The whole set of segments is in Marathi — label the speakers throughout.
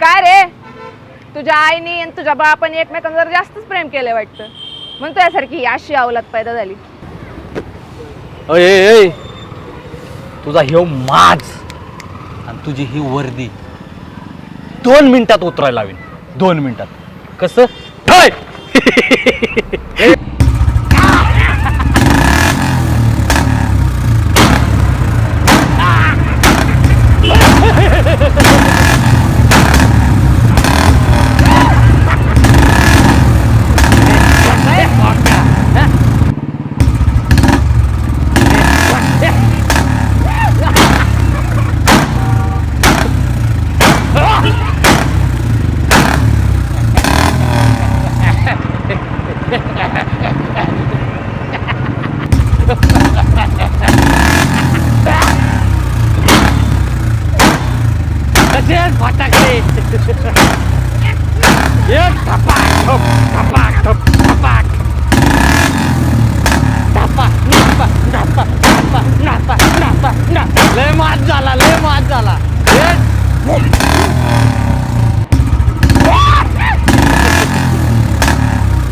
Speaker 1: काय रे, तुझ्या आईनी आणि तुझ्या बापाने एकमेकांवर जास्तच प्रेम केलंय वाटतं, म्हणून तुझ्यासारखी अशी अवलाद पैदा झाली.
Speaker 2: अय तुझा ह्यो माज आणि तुझी ही वर्दी 2 मिनिटात उतरायला लावीन. 2 मिनिटात कसं ठय लय माज झाला.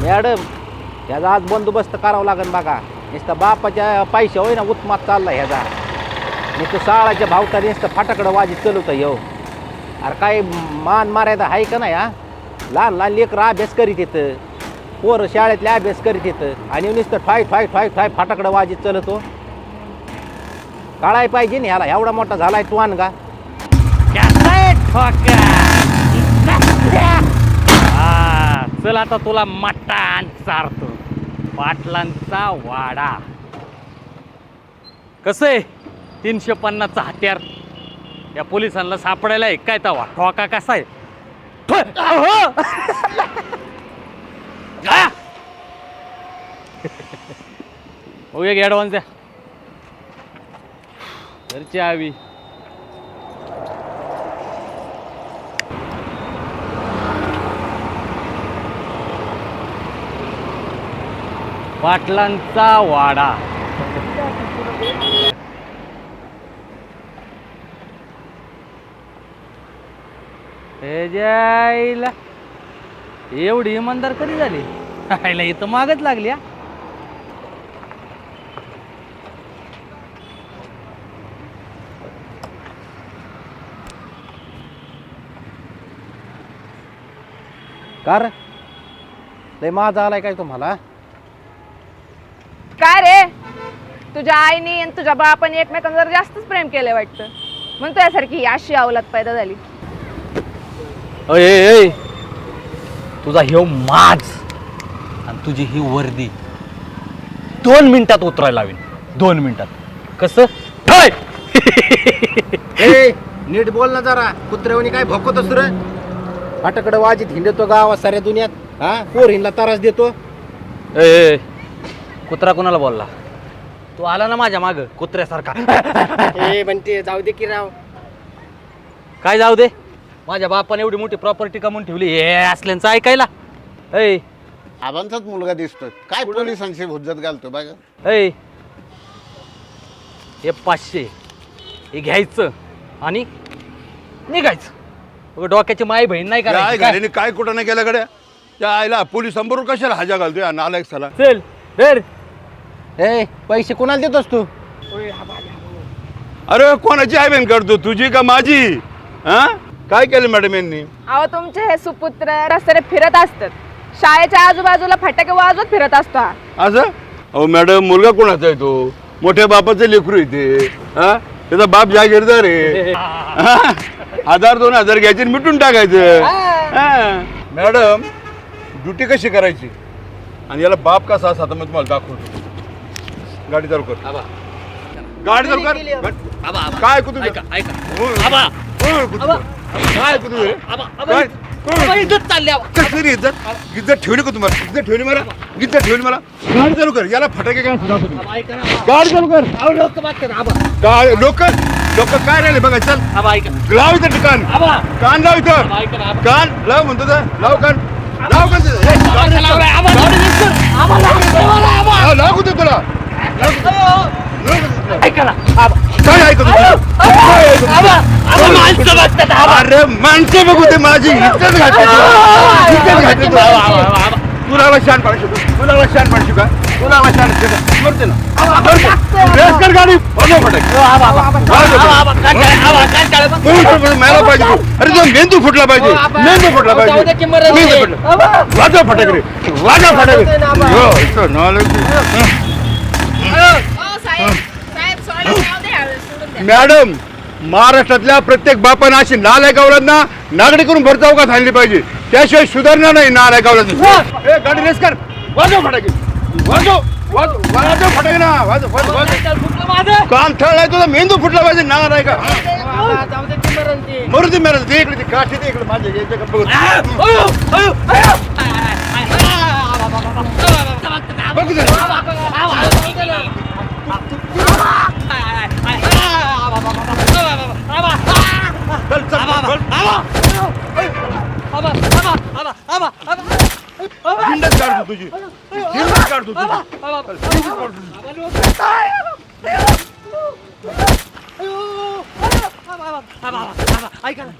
Speaker 3: मॅडम ह्याचा आज बंदोबस्त करावा लागेल बघा. नुसतं बापाच्या पैशा होय ना उत्मात चालला ह्याचा. नुसतं शाळाच्या भावताने नुसतं फाटाकडं वाजीत चलवतं येऊ. अरे काय मान मारायचा आहे का नाही हा. लहान लहान लेकरं अभ्यास करीत येतं, पोरं शाळेतले अभ्यास करीत येतं आणि नुसतं ठाय ठाय ठाय ठाय फाटाकडं वाजीत चलतो. काढाय पाहिजे ना ह्याला. एवढा मोठा झालाय तू आण का.
Speaker 2: चल आता तुला मटण चारतो. पाटलांचा वाडा कसं आहे. 350चा हत्यार या पोलिसांना सापडायला आहे काय तवा. ठोका कसा आहे. हो एक ॲडव्हान्स द्या. घरची हवी. पाटलांचा वाडा. हे जायला एवढी इमानदार कधी झाली. आईला इथं मागच लागली.
Speaker 3: कार लय माझा आलाय काय तुम्हाला.
Speaker 1: काय रे, तुझ्या आईनी आणि तुझ्या बापाने एकमेकांवर जास्तच प्रेम केलंय वाटतं, म्हणून तुझ्यासारखी अशी अवलाद पैदा झाली.
Speaker 2: अय तुझा ह्यो माज आणि तुझी ही वर्दी 2 मिनिटात उतरायला लावीन. 2 मिनिटात कसं ठय
Speaker 3: नीट बोल ना जरा. कुत्र्यावणी काय भोकतोस रे. फाटाकडं वाजीत हिंडतो गावात साऱ्या दुनियात. हा पोर हिंडला त्रास देतो.
Speaker 2: ए कुत्रा कोणाला बोलला. तू आला ना माझ्या माग कुत्र्यासारखा.
Speaker 3: म्हणते जाऊ दे की राव.
Speaker 2: काय जाऊ दे. माझ्या बापाने एवढी मोठी प्रॉपर्टी कमवून ठेवली हे असल्यांचं ऐकायला. ऐ
Speaker 4: आबांचाच मुलगा दिसतोय काय पोलिसांशी हुज्जत घालतो बघा.
Speaker 2: ऐ हे 500 हे घ्यायचं आणि निघायचं. डोक्याची माई बहीण नाही करायची.
Speaker 5: काय कुठं नाही गेल्या गड्या. त्या आईला पोलिसांबरोबर कशाला हाजा घालतोय नालायक साला.
Speaker 2: चल धर.
Speaker 3: ए पैसे कोणाला देतोस तू.
Speaker 5: अरे कोणाची आयबेन करतो, तुझी का माझी. हा काय केलं मॅडम यांनी.
Speaker 1: अहो तुमचे हे सुपुत्र रस्त्याने फिरत असतात, शाळेच्या आजूबाजूला फटाके वाजवत फिरत असतो हा.
Speaker 5: असं अहो मॅडम मुलगा कोणाचा आहे तो. मोठ्या बापाचं लेकरू येते. हा त्याचा बाप जागीरदार आहे. 1000-2000 घ्यायचे मिटून टाकायचं. मॅडम ड्युटी कशी करायची आणि याला बाप कसा असा आता मी तुम्हाला दाखवतो. गाडी चालू कर. गाडी चालू कर. काय कुठून काय इज्जत ठेवली का तुम्हाला. इज्जत ठेवली मला. इज्जत ठेवली मला. गाडी चालू कर. याला फटाके काय गाडी चालू कर. लोक काय राहिले बघा. चल लाव इथं ठिकाण. कान लाव इथं. कान लाव म्हणतो तर लाव कान. लाव का लाव कुठे तुला.
Speaker 2: ऐका ना आबा.
Speaker 5: काय ऐकत होती? काय ऐकत होती?
Speaker 2: आबा, आबा, माणसं बघतात आबा.
Speaker 5: अरे माणसं बघू ते माझी इज्जत घातली तू. इज्जत घातली तू. कुणाला शान पाडशील तू? कुणाला शान पाडशील का? कुणाला शान पाडशील? मरते ना. मरते. रेस कर गाडी. वाजव फटाके.
Speaker 2: आबा, आबा, आबा,
Speaker 5: वाजव.
Speaker 2: आबा, आबा, कंटाळा बघ.
Speaker 5: मला पाहिजे तू. अरे तो मेंदू फुटला पाहिजे. मेंदू फुटला पाहिजे.
Speaker 2: जाऊ दे की मरण
Speaker 5: मेंदू
Speaker 2: दे.
Speaker 5: फुटला. वाजव फटाके रे. वाजव फटाके. यो, इथं नालायक. मॅडम महाराष्ट्रातल्या प्रत्येक बापानं अशी नालायक औलादना नागरिक करून भरचावकात आणली पाहिजे त्याशिवाय सुधारणा नाही नालायक औलाद. ए गाडी रेस कर. वाजव फटाके. वाजव वाजव फटाके ना. वाजव वाजव वाजव.
Speaker 2: फुटलं माझं.
Speaker 5: काम ठरलाय तुझा मेंदू फुटला पाहिजे नालायक का.
Speaker 2: आबा, जाऊ दे की मरण दे.
Speaker 5: मरू दे मॅडम दे इकडे ती काठी दे इकडे माझ्या याच्याकडे बघ.
Speaker 2: अयो, अयो, अयो.
Speaker 5: बघ ते. चल चल चल. हिंडत काढतो तुझी. हिंडत काढतो तुझी.
Speaker 2: ऐका ना.